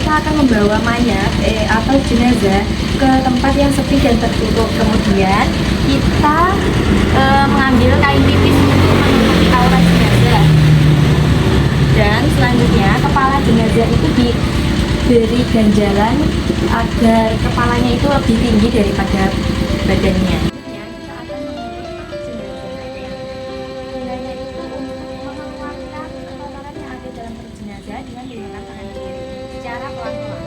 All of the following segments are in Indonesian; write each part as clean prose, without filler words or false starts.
kita akan membawa mayat atau jenazah ke tempat yang sepi dan tertutup. Kemudian kita mengambil kain tipis untuk menutupi aurat jenazah. Dan selanjutnya kepala jenazah itu diberi ganjalan agar kepalanya itu lebih tinggi daripada badannya. Kita akan mengurut jenazah. Gunanya itu untuk mengeluarkan kotoran yang ada dalam perut jenazah dengan menggunakan tangan kiri secara pelan-pelan.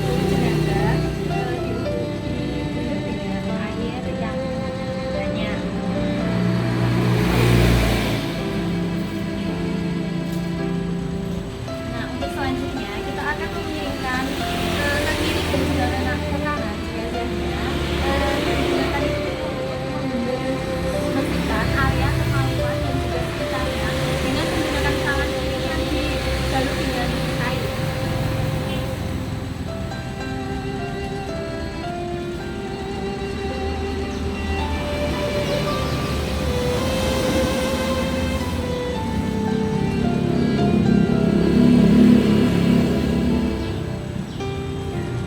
Jenazah diukur dengan air yang banyak. Nah, untuk selanjutnya kita akan mengiringkan ke kiri dan juga ke kanan jenazahnya menggunakan itu untuk membersihkan area kemaluan dan juga sekitarnya dengan menggunakan tangan kiri yang dibalut dengan kain.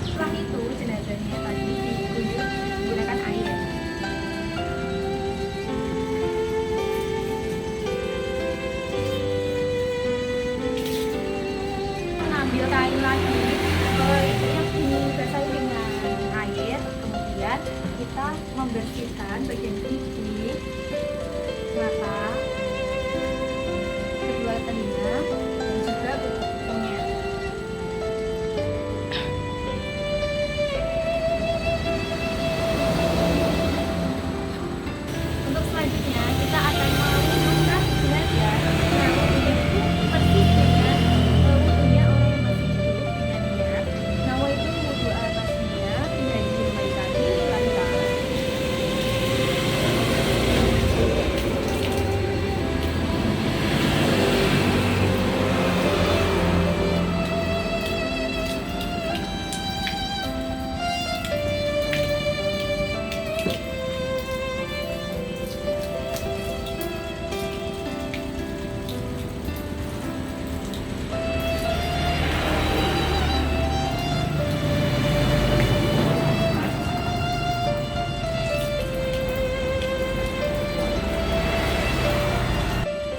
Setelah itu jenazahnya tadi diguyur menggunakan air. Mengambil kain lagi yang dibasahi dengan air, kemudian kita membersihkan bagian pipi, mata, kedua telinga, dan juga kuku-kukunya. Untuk selanjutnya kita akan mengangkat jenazah yang begitu persis dengan wudhunya orang yang masih hidup dengan niat nawaitu wudhu atasnya tidak dilupakan lillahi ta'ala.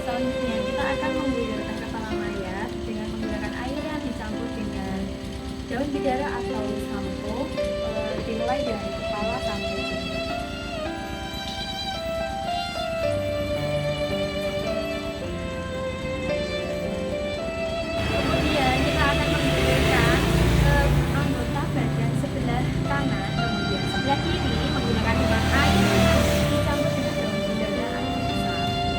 Selanjutnya kita akan mengguyurkan kepala mayat dengan menggunakan air yang dicampur dengan daun bidara atau sampo, dimulai dari kepala sampai kaki. Kemudian kita akan mengguyurkan anggota badan sebelah kanan, kemudian sebelah kiri menggunakan air yang dicampur dengan daun bidara atau sampo.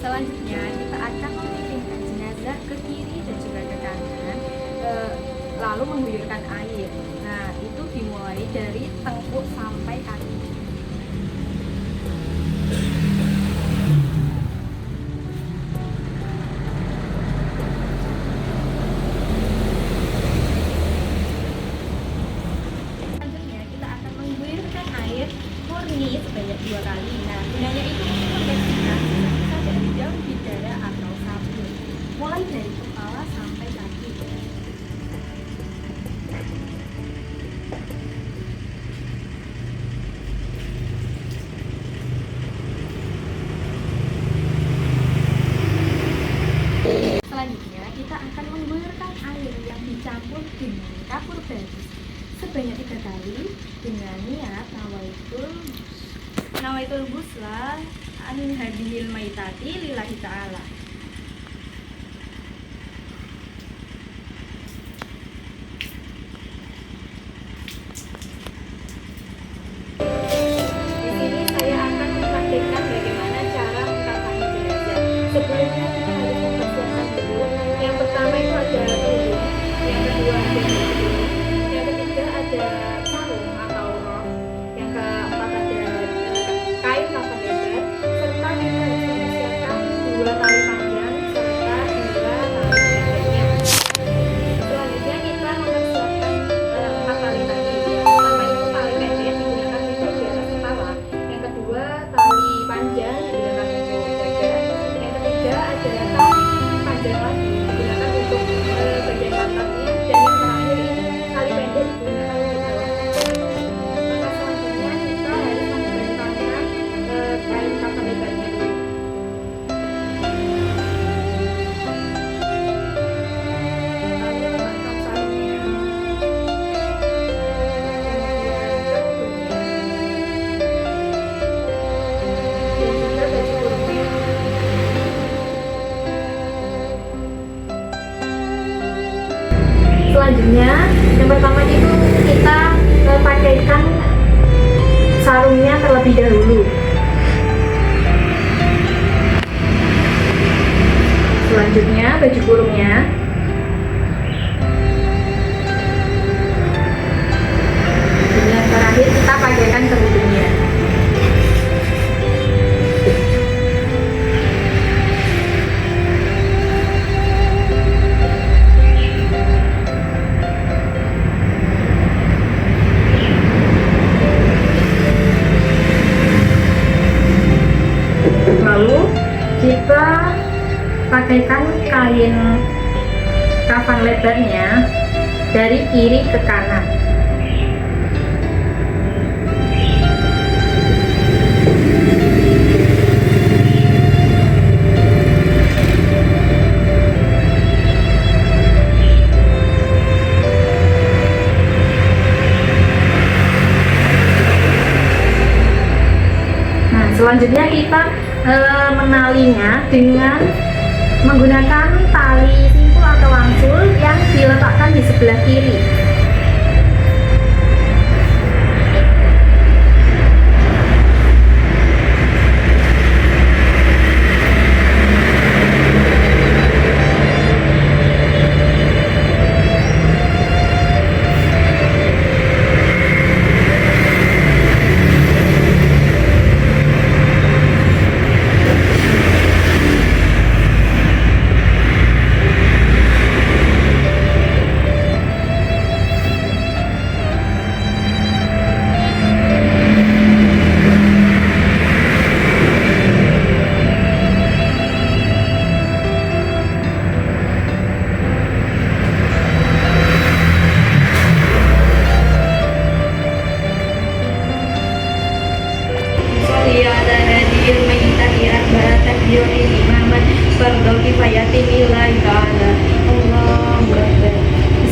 Selanjutnya kita akan memiringkan jenazah ke kiri dan juga ke kanan, lalu mengguyurkan air. Nah, itu dimulai dari tengkuk sampai kaki. Selanjutnya kita akan mengguyurkan air murni sebanyak 2 kali. Nah, gunanya itu untuk membersihkan sisa dari daun bidara atau sabun, mulai dari kepala sampai kaki. Selanjutnya kita akan mengguyurkan air yang dicampur dengan kapur bagus sebanyak 3 kali dengan niat nawaitul ghusla an hadhil maitati lillahi ta'ala. Di sini saya akan mempraktikkan bagaimana cara mengkafankan jenazah. Sebelumnya kita harus mempersiapkan dulu. Yang pertama itu ada tudung, yang kedua ada tudung, yang ketiga ada sarung atau rok, yang keempat ada kain kafan lebar, serta kita harus mempersiapkan 2 tali panjang serta 2 tali pendeknya. Selanjutnya kita mempersiapkan 4 tali tadi. Yang pertama itu tali pendek digunakan Selanjutnya, yang pertama itu kita pakaikan sarungnya terlebih dahulu. Selanjutnya baju kurungnya. Dan yang terakhir kita pakaikan kerudungnya. Lalu kita pakaikan kain kafan lebarnya dari kiri ke kanan. Nah, selanjutnya kita menalinya dengan menggunakan tali simpul atau wangsul yang diletakkan di sebelah kiri.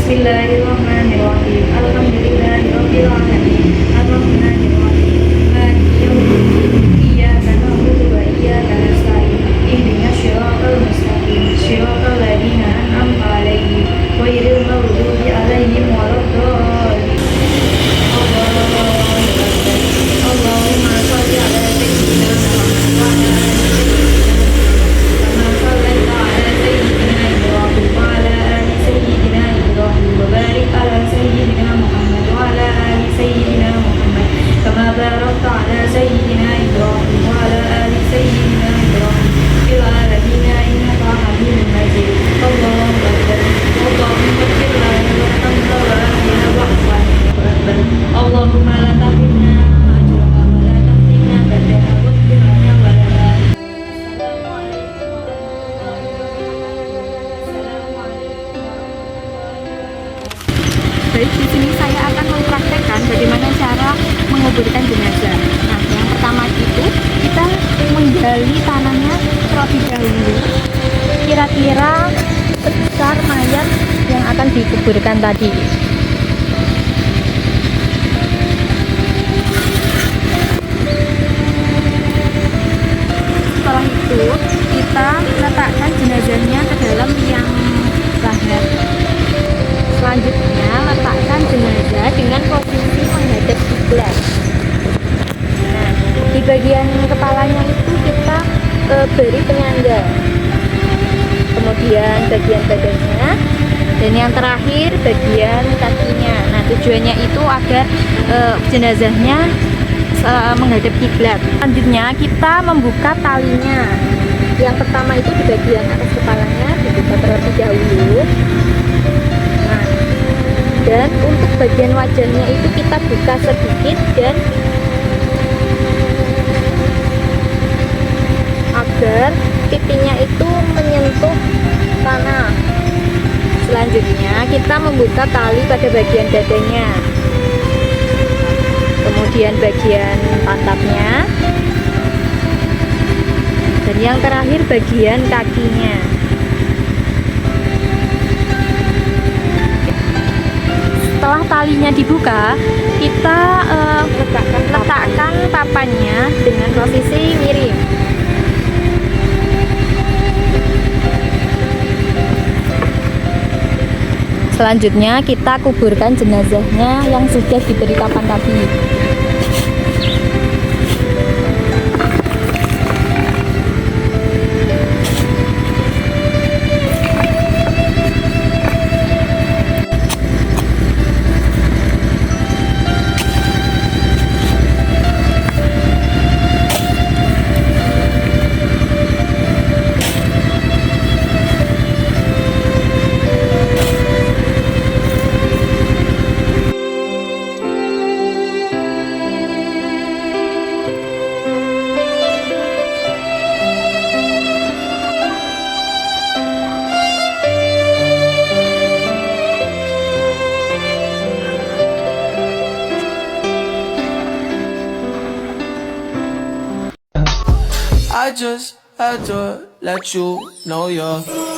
Bismillahirrahmanirrahim. Alhamdulillahirabbil alamin. Arrahmanirrahim. Maliki yaumiddin. Iyyaka na'budu wa iyyaka nasta'in. Ihdinas siratal mustaqim. Siratal ladzina an'amta 'alaihim ghairil maghdubi 'alaihim waladdallin. Allahumma shalli 'ala sayyidina Muhammad wa 'ala وبارك على سيدنا محمد وعلى آل سيدنا محمد كما باركت على سيدنا إبراهيم وعلى آل سيدنا إبراهيم في العالمين إنك حميد مجيد. اللهم أكبر. اللهم اغفر لنا وارحمنا وآتنا واعف عنا. اللهم لا تحرمنا أجرنا ولا تفتنا بعدها واغفر لنا ولنا. Baik, di sini saya akan mempraktekkan bagaimana cara menguburkan jenazah. Nah, yang pertama itu kita menggali tanahnya terlebih dahulu, kira-kira sebesar mayat yang akan dikuburkan tadi. Setelah itu kita letakkan jenazahnya ke dalam liang lahat. Selanjutnya letakkan jenazah dengan posisi menghadap kiblat. Nah, di bagian kepalanya itu kita beri penyangga, kemudian bagian badannya, dan yang terakhir bagian kakinya. Nah, tujuannya itu agar jenazahnya menghadap kiblat. Selanjutnya kita membuka talinya. Yang pertama itu di bagian atas kepalanya dibuka terlebih dahulu. Dan untuk bagian wajahnya itu kita buka sedikit dan agar pipinya itu menyentuh tanah. Selanjutnya kita membuka tali pada bagian dadanya, kemudian bagian pantatnya, dan yang terakhir bagian kakinya. Setelah talinya dibuka, kita letakkan papannya dengan posisi miring. Selanjutnya kita kuburkan jenazahnya yang sudah diberi kafan tadi. I just had to let you know you're